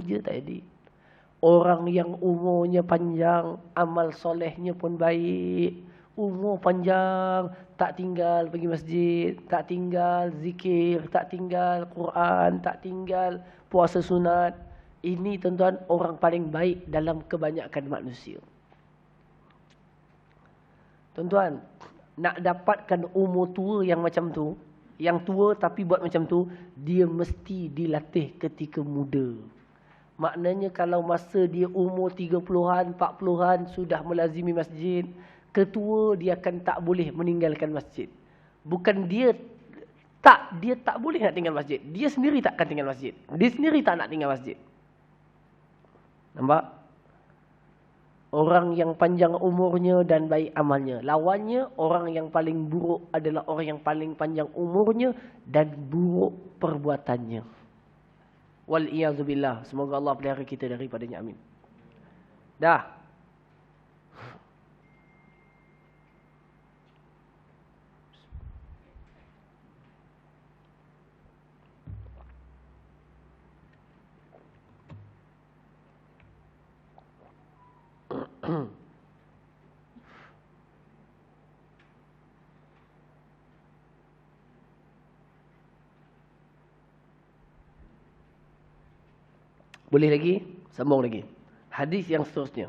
je tak edit. Orang yang umurnya panjang, amal solehnya pun baik. Umur panjang, tak tinggal pergi masjid, tak tinggal zikir, tak tinggal Quran, tak tinggal puasa sunat. Ini tuan-tuan orang paling baik dalam kebanyakan manusia. Tuan-tuan, nak dapatkan umur tua yang macam tu, yang tua tapi buat macam tu, dia mesti dilatih ketika muda. Maknanya kalau masa dia umur 30-an, 40-an sudah melazimi masjid, ketua dia akan tak boleh meninggalkan masjid. Bukan dia tak boleh nak tinggal masjid. Dia sendiri tak akan tinggal masjid. Dia sendiri tak nak tinggal masjid. Nampak? Orang yang panjang umurnya dan baik amalnya. Lawannya, orang yang paling buruk adalah orang yang paling panjang umurnya dan buruk perbuatannya. Wal-iyazubillah. Semoga Allah pelihara kita daripadanya. Amin. Dah. Boleh lagi? Sambung lagi. Hadis yang seterusnya.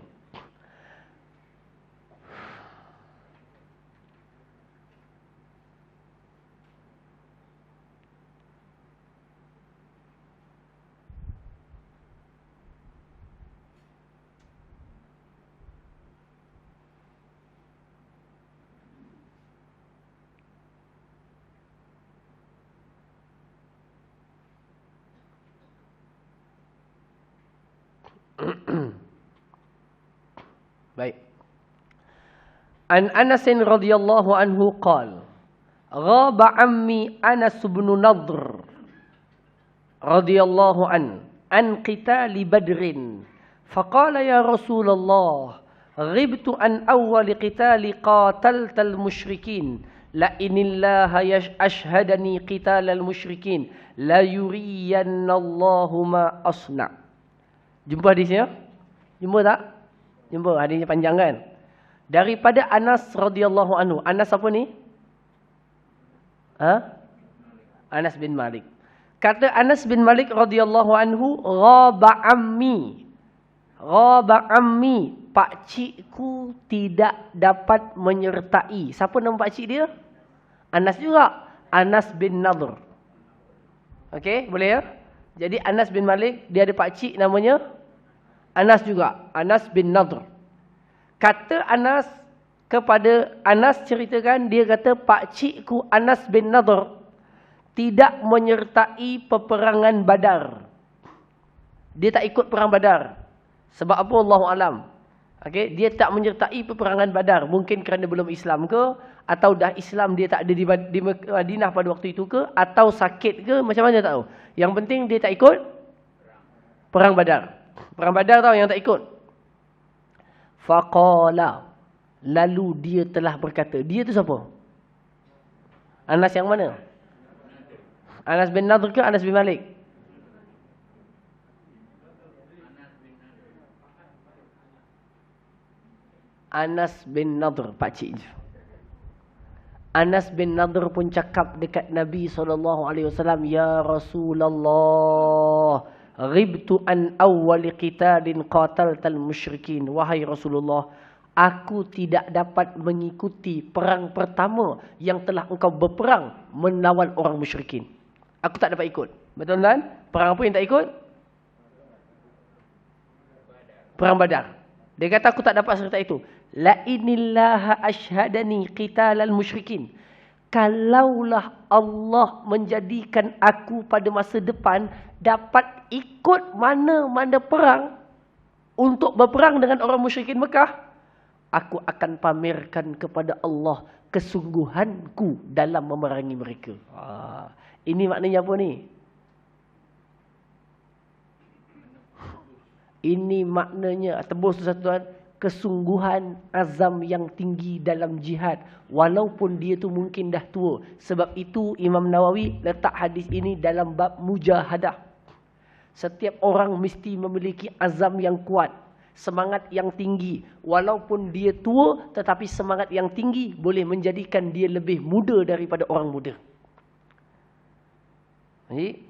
Baik. An Anas radhiyallahu anhu qala ghaba ammi Anas bin Nadr radhiyallahu an qitali Badrin faqala ya Rasulullah ghibtu an awwal qitali qataltal musyrikin la inillaha ashhadani qitalal musyrikin la yuriyannallahu ma asna. Jumpa hadisnya? Jumpa tak? Jumpa, hadisnya panjang kan? Daripada Anas radhiyallahu anhu. Anas apa ni? Anas bin Malik. Kata Anas bin Malik radhiyallahu anhu, ghaba ammi. Ghaba ammi, pak cikku tidak dapat menyertai. Siapa nama pak cik dia? Anas juga. Anas bin Nadr. Okey, boleh ya? Jadi Anas bin Malik, dia ada pak cik namanya Anas juga. Anas bin Nadr. Kata Anas kepada Anas ceritakan, dia kata pak cikku Anas bin Nadr tidak menyertai peperangan Badar. Dia tak ikut perang Badar. Sebab apa? Allahu alam. Okey, dia tak menyertai peperangan Badar. Mungkin kerana belum Islam ke, atau dah Islam dia tak ada di Madinah pada waktu itu ke, atau sakit ke, macam mana tak tahu. Yang penting dia tak ikut perang Badar. Perang Badar tahu yang tak ikut. Faqala, lalu dia telah berkata. Dia tu siapa? Anas yang mana? Anas bin Nadr ke Anas bin Malik? Anas bin Nadr, pakcik je. Anas bin Nadr pun cakap dekat Nabi SAW, ya Rasulullah, ghibtu an awwali qitalin qataltal musyrikin. Wahai Rasulullah, aku tidak dapat mengikuti perang pertama yang telah engkau berperang melawan orang musyrikin. Aku tak dapat ikut. Betul kan? Perang apa yang tak ikut? Perang Badar. Dia kata aku tak dapat serta itu. La inillaha ashhadani qitalal musyrikin. Kalaulah Allah menjadikan aku pada masa depan dapat ikut mana-mana perang untuk berperang dengan orang musyrikin Mekah, aku akan pamerkan kepada Allah kesungguhanku dalam memerangi mereka. Ini maknanya apa ni? Ini maknanya, tebus tuan-tuan, kesungguhan azam yang tinggi dalam jihad. Walaupun dia tu mungkin dah tua. Sebab itu Imam Nawawi letak hadis ini dalam bab mujahadah. Setiap orang mesti memiliki azam yang kuat, semangat yang tinggi. Walaupun dia tua, tetapi semangat yang tinggi boleh menjadikan dia lebih muda daripada orang muda. Jadi,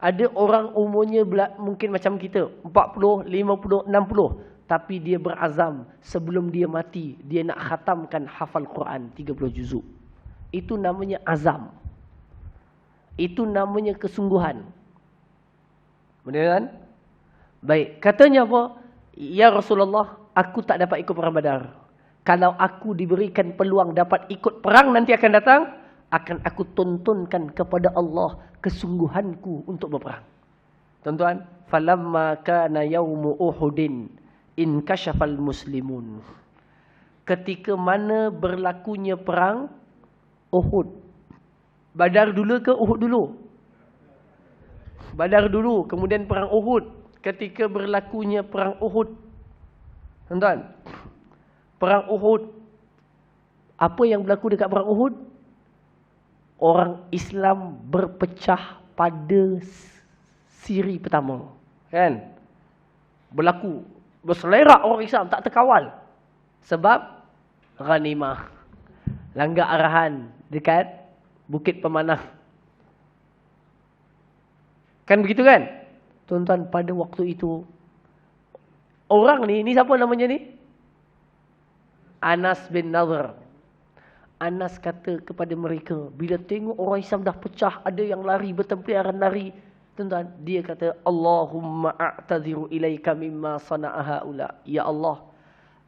ada orang umurnya mungkin macam kita, 40, 50, 60. Tapi dia berazam sebelum dia mati, dia nak khatamkan hafal Quran 30 juzuk. Itu namanya azam. Itu namanya kesungguhan. Benar kan? Baik, katanya apa? Ya Rasulullah, aku tak dapat ikut perang Badar. Kalau aku diberikan peluang dapat ikut perang nanti akan datang, akan aku tuntunkan kepada Allah kesungguhanku untuk berperang. Tuan-tuan, falamma kana yaumu Uhudin inkashafal muslimun. Ketika mana berlakunya perang Uhud. Badar dulu ke Uhud dulu? Badar dulu, kemudian perang Uhud. Ketika berlakunya perang Uhud, tuan-tuan, perang Uhud, apa yang berlaku dekat perang Uhud? Orang Islam berpecah pada siri pertama, kan? Berlaku berselerak orang Islam, tak terkawal. Sebab ghanimah, langgar arahan dekat Bukit Pemanah. Kan begitu kan? Tuan-tuan, pada waktu itu orang ni siapa namanya ni? Anas bin Nadhr. Anas kata kepada mereka, bila tengok orang Islam dah pecah, ada yang lari, bertempiaran lari, tuan-tuan, dia kata, Allahumma a'tadhiru ilaika mimma sana'a haula. Ya Allah,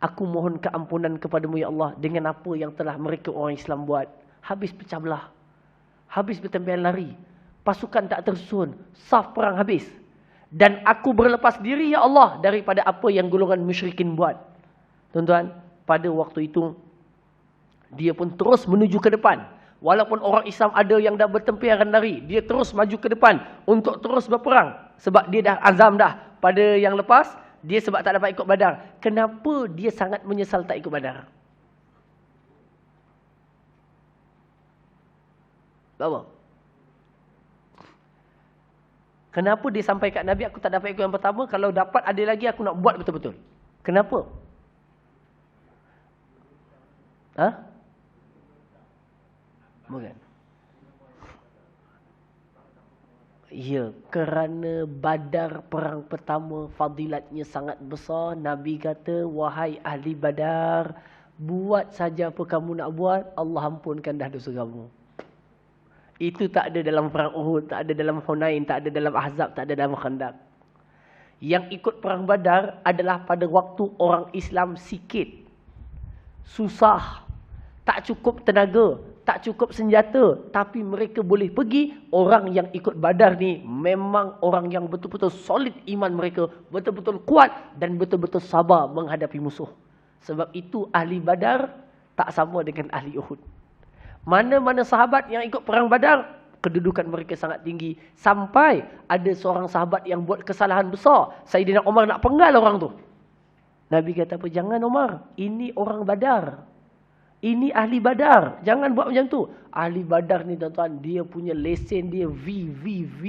aku mohon keampunan kepadamu ya Allah dengan apa yang telah mereka orang Islam buat. Habis pecah belah, habis bertempiaran lari, pasukan tak tersusun, saf perang habis. Dan aku berlepas diri ya Allah daripada apa yang golongan musyrikin buat. Tuan-tuan, pada waktu itu dia pun terus menuju ke depan. Walaupun orang Islam ada yang dah bertempiaran lari, dia terus maju ke depan untuk terus berperang. Sebab dia dah azam dah pada yang lepas, dia sebab tak dapat ikut Badar. Kenapa dia sangat menyesal tak ikut Badar? Apa? Kenapa dia sampai kat Nabi, aku tak dapat ikut yang pertama, kalau dapat ada lagi aku nak buat betul-betul. Kenapa? Ha? Bukan. Ya, kerana Badar perang pertama fadilatnya sangat besar. Nabi kata, wahai ahli Badar, buat saja apa kamu nak buat, Allah ampunkan dah dosa kamu. Itu tak ada dalam perang Uhud, tak ada dalam Hunain, tak ada dalam Ahzab, tak ada dalam Khandaq. Yang ikut perang Badar adalah pada waktu orang Islam sikit, susah, tak cukup tenaga, tak cukup senjata, tapi mereka boleh pergi. Orang yang ikut Badar ni memang orang yang betul-betul solid iman mereka, betul-betul kuat dan betul-betul sabar menghadapi musuh. Sebab itu ahli Badar tak sama dengan ahli Uhud. Mana-mana sahabat yang ikut perang Badar, kedudukan mereka sangat tinggi. Sampai ada seorang sahabat yang buat kesalahan besar. Sayyidina Umar nak penggal orang tu. Nabi kata apa? Jangan Umar, ini orang Badar. Ini ahli Badar. Jangan buat macam tu. Ahli Badar ni tuan-tuan, dia punya lesen dia VIP.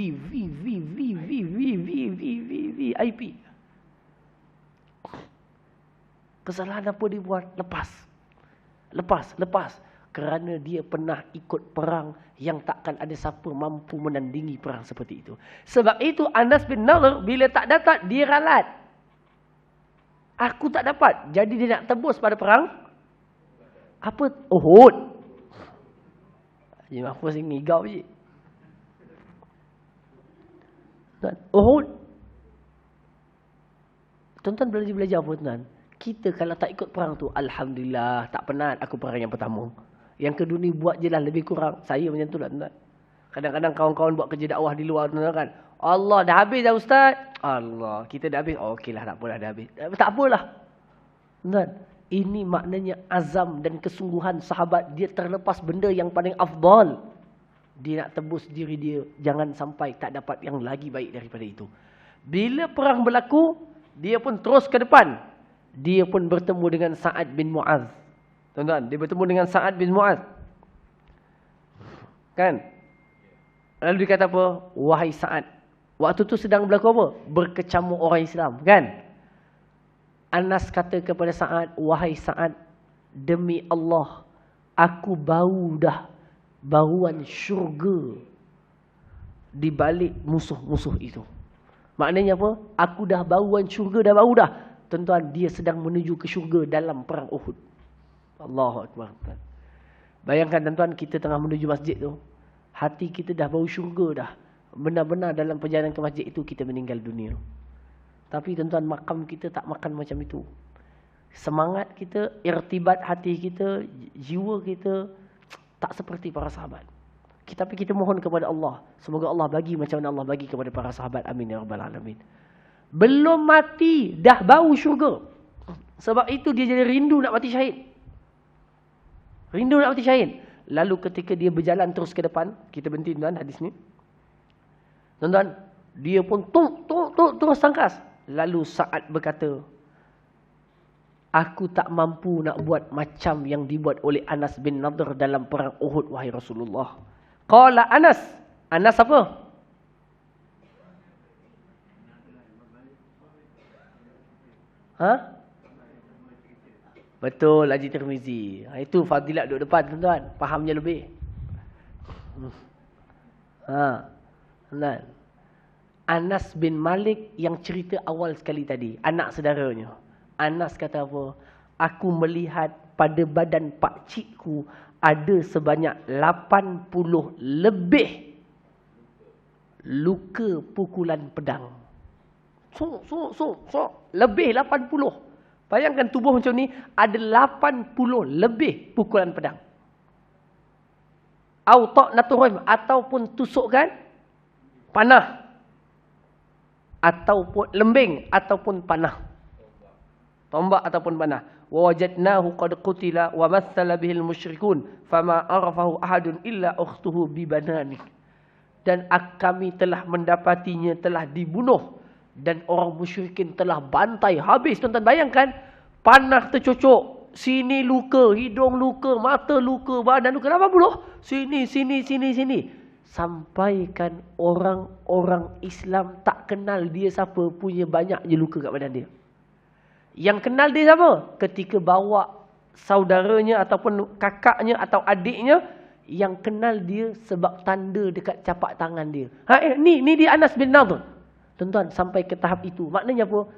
Kesalahan apa dia buat? Lepas. Kerana dia pernah ikut perang yang takkan ada siapa mampu menandingi perang seperti itu. Sebab itu Anas bin Nadhr bila tak dapat, dia ralat. Aku tak dapat. Jadi dia nak tebus pada perang apa? Uhud. Jadi aku masih ngigau je. Uhud. Tuan-tuan belajar apa tuan? Kita kalau tak ikut perang tu, alhamdulillah, tak penat aku perang yang pertama. Yang kedua ni buat je lah lebih kurang. Saya macam tu lah tuan-tuan. Kadang-kadang kawan-kawan buat kerja dakwah di luar tuan-tuan kan. Allah dah habis dah ustaz. Allah, kita dah habis. Oh, okeylah, tak apalah dah habis. Tak apalah. Tuan-tuan, ini maknanya azam dan kesungguhan sahabat. Dia terlepas benda yang paling afdal. Dia nak tebus diri dia. Jangan sampai tak dapat yang lagi baik daripada itu. Bila perang berlaku, dia pun terus ke depan. Dia pun bertemu dengan Sa'ad bin Mu'adh. Tuan-tuan, dia bertemu dengan Sa'ad bin Mu'adh. Kan? Lalu dia kata apa? Wahai Sa'ad, Waktu tu sedang berlaku apa? Berkecamuk orang Islam, kan? Anas kata kepada Sa'ad, wahai Sa'ad, demi Allah, aku bau dah bauan syurga di balik musuh-musuh itu. Maknanya apa? Aku dah bauan syurga, dah bau dah. Tuan-tuan, dia sedang menuju ke syurga dalam perang Uhud. Allahu Akbar. Bayangkan tuan-tuan, kita tengah menuju masjid tu. Hati kita dah bau syurga dah. Benar-benar dalam perjalanan ke masjid itu kita meninggal dunia. Tapi tuan-tuan, makam kita tak makan macam itu. Semangat kita, irtibat hati kita, jiwa kita tak seperti para sahabat. Tapi kita mohon kepada Allah. Semoga Allah bagi macam mana Allah bagi kepada para sahabat. Amin ya rabbal alamin. Belum mati, dah bau syurga. Sebab itu dia jadi rindu nak mati syahid. Rindu nak mati syahid. Lalu ketika dia berjalan terus ke depan, kita berhenti tuan hadis ni. Tuan-tuan, dia pun terus tangkas. Lalu Sa'ad berkata, aku tak mampu nak buat macam yang dibuat oleh Anas bin Nadr dalam perang Uhud, wahai Rasulullah. Qala Anas. Anas apa? Ha? Betul, Haji Tirmizi. Itu fadilat duduk depan, tuan-tuan. Fahamnya lebih. Tuan. Anas bin Malik yang cerita awal sekali tadi. Anak saudaranya. Anas kata apa? Aku melihat pada badan pakcikku ada sebanyak 80 lebih luka pukulan pedang. Lebih 80. Bayangkan tubuh macam ni, ada 80 lebih pukulan pedang. Ataupun tusukan panah. Ataupun lembing, ataupun panah. Tombak ataupun panah. Wa wajadnahu qad qutila wa mathala bihil musyrikun fama arafahu ahadun illa ukhtuhu bi banani. Dan kami telah mendapatinya telah dibunuh dan orang musyrikin telah bantai habis. Tuan-tuan bayangkan, panah tercocok, sini luka, hidung luka, mata luka, badan luka, 80. Sini. Sampaikan orang-orang Islam tak kenal dia siapa, punya banyak je luka kat badan dia. Yang kenal dia siapa? Ketika bawa saudaranya ataupun kakaknya atau adiknya, yang kenal dia sebab tanda dekat capak tangan dia. Ni dia Anas bin Nadr. Tuan-tuan, sampai ke tahap itu. Maknanya apa?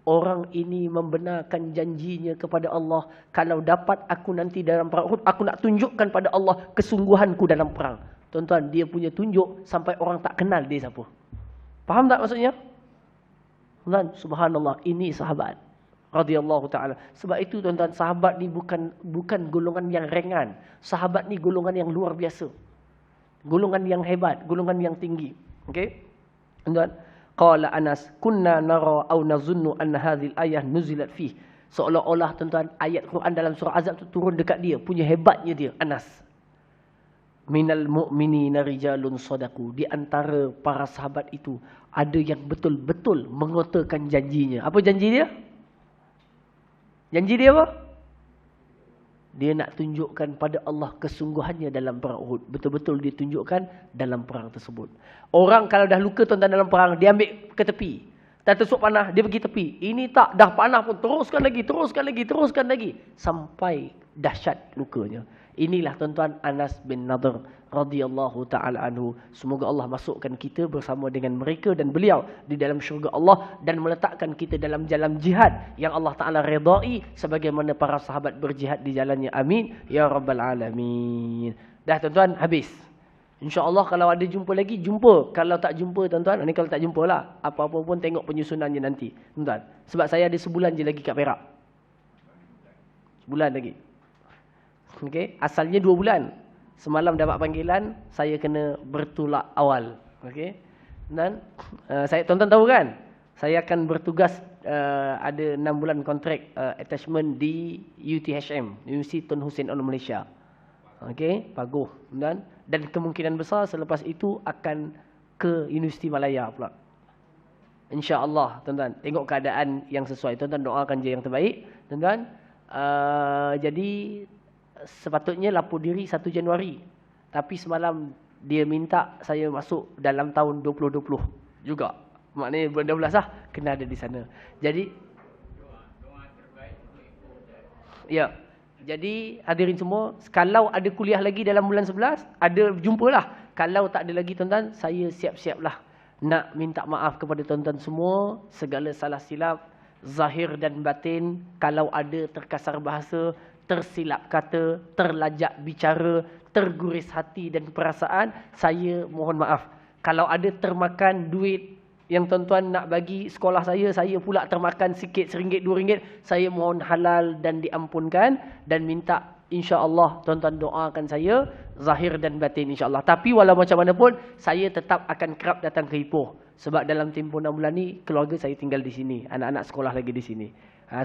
Orang ini membenarkan janjinya kepada Allah. Kalau dapat aku nanti dalam perang Uhud, aku nak tunjukkan pada Allah kesungguhanku dalam perang. Tuan-tuan, dia punya tunjuk sampai orang tak kenal dia siapa. Faham tak maksudnya? Tuan, subhanallah, ini sahabat radhiyallahu taala. Sebab itu tuan-tuan, sahabat ni bukan golongan yang ringan. Sahabat ni golongan yang luar biasa. Golongan yang hebat, golongan yang tinggi. Okey? Tuan-tuan, qala Anas, kunna nara aw nazunnu anna hadhihi al-ayah nuzilat fihi. Seolah-olah tuan-tuan, ayat Quran dalam surah Azab tu turun dekat dia, punya hebatnya dia, Anas. Minal mu'minina rijalun sadaqu. Di antara para sahabat itu ada yang betul-betul mengotakan janjinya. Apa janji dia? Janji dia apa? Dia nak tunjukkan pada Allah kesungguhannya dalam perang Uhud. Betul-betul dia tunjukkan dalam perang tersebut. Orang kalau dah luka tuan-tuan dalam perang, dia ambil ke tepi. Dah tusuk panah, dia pergi tepi. Ini tak, dah panah pun teruskan lagi. Sampai dahsyat lukanya. Inilah tuan-tuan Anas bin Nadr radhiyallahu ta'ala anhu. Semoga Allah masukkan kita bersama dengan mereka dan beliau di dalam syurga Allah dan meletakkan kita dalam jalan jihad yang Allah Ta'ala redai sebagaimana para sahabat berjihad di jalannya. Amin ya rabbal alamin. Dah tuan-tuan, habis. InsyaAllah kalau ada jumpa lagi, jumpa. Kalau tak jumpa tuan-tuan, ini kalau tak jumpa lah. Apa-apa pun tengok penyusunannya nanti. Tuan-tuan, sebab saya ada sebulan je lagi kat Perak. Sebulan lagi. Okay. Asalnya 2 bulan. Semalam dapat panggilan, saya kena bertolak awal. Okay. Dan saya tuan-tuan tahu kan, saya akan bertugas ada 6 bulan kontrak attachment di UTHM, Universiti Tun Hussein Onn Malaysia. Okay, bagus. Dan kemungkinan besar selepas itu akan ke Universiti Malaya pula. InsyaAllah, tuan-tuan. Tengok keadaan yang sesuai. Tuan-tuan doakan je yang terbaik. Tuan-tuan, jadi sepatutnya lapor diri 1 Januari. Tapi semalam dia minta saya masuk dalam tahun 2020. juga. Maknanya bulan 12 lah kena ada di sana. Jadi ya. Jadi hadirin semua, kalau ada kuliah lagi dalam bulan 11, ada jumpalah. Kalau tak ada lagi tuan-tuan, saya siap-siaplah nak minta maaf kepada tuan-tuan semua segala salah silap zahir dan batin. Kalau ada terkasar bahasa, tersilap kata, terlajak bicara, terguris hati dan perasaan, saya mohon maaf. Kalau ada termakan duit yang tuan-tuan nak bagi sekolah saya pula termakan sikit, RM1, RM2, saya mohon halal dan diampunkan dan minta insya-Allah tuan-tuan doakan saya zahir dan batin insya-Allah. Tapi walau macam mana pun saya tetap akan kerap datang ke Ipoh sebab dalam tempoh 6 bulan ni keluarga saya tinggal di sini, anak-anak sekolah lagi di sini.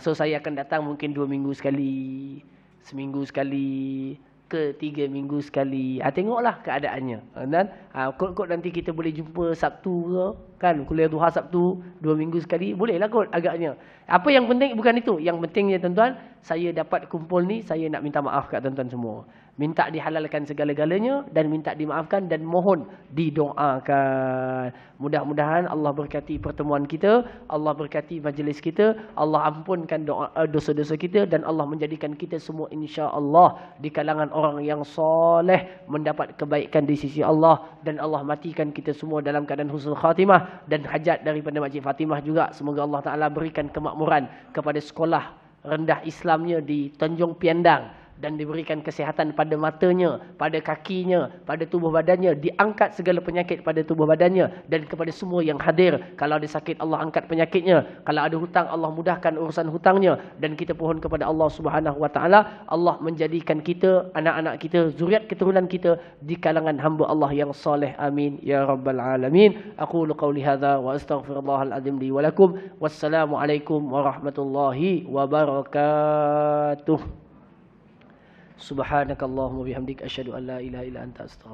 So saya akan datang mungkin 2 minggu sekali, seminggu sekali, ke 3 minggu sekali. Tengoklah keadaannya. Dan kot nanti kita boleh jumpa Sabtu ke, kan? Kuliah duha Sabtu 2 minggu sekali. Bolehlah kot agaknya. Apa yang penting bukan itu. Yang pentingnya tuan-tuan, saya dapat kumpul ni, saya nak minta maaf kat tuan-tuan semua. Minta dihalalkan segala-galanya dan minta dimaafkan dan mohon didoakan. Mudah-mudahan Allah berkati pertemuan kita, Allah berkati majlis kita, Allah ampunkan dosa-dosa kita dan Allah menjadikan kita semua insya-Allah di kalangan orang yang soleh, mendapat kebaikan di sisi Allah, dan Allah matikan kita semua dalam keadaan husnul khatimah. Dan hajat daripada Makcik Fatimah juga, semoga Allah Ta'ala berikan kemakmuran kepada sekolah rendah Islamnya di Tanjung Piandang, dan diberikan kesihatan pada matanya, pada kakinya, pada tubuh badannya, diangkat segala penyakit pada tubuh badannya, dan kepada semua yang hadir, kalau ada sakit Allah angkat penyakitnya, kalau ada hutang Allah mudahkan urusan hutangnya, dan kita pohon kepada Allah Subhanahu wa taala Allah menjadikan kita, anak-anak kita, zuriat keturunan kita di kalangan hamba Allah yang soleh. Amin ya rabbal alamin. Aqulu qawli hadza wa astaghfirullahal azim li wa lakum. Wassalamualaikum warahmatullahi wabarakatuh. Subhanakallahumma bihamdik asyhadu an la ilaha illa anta astaghfiruka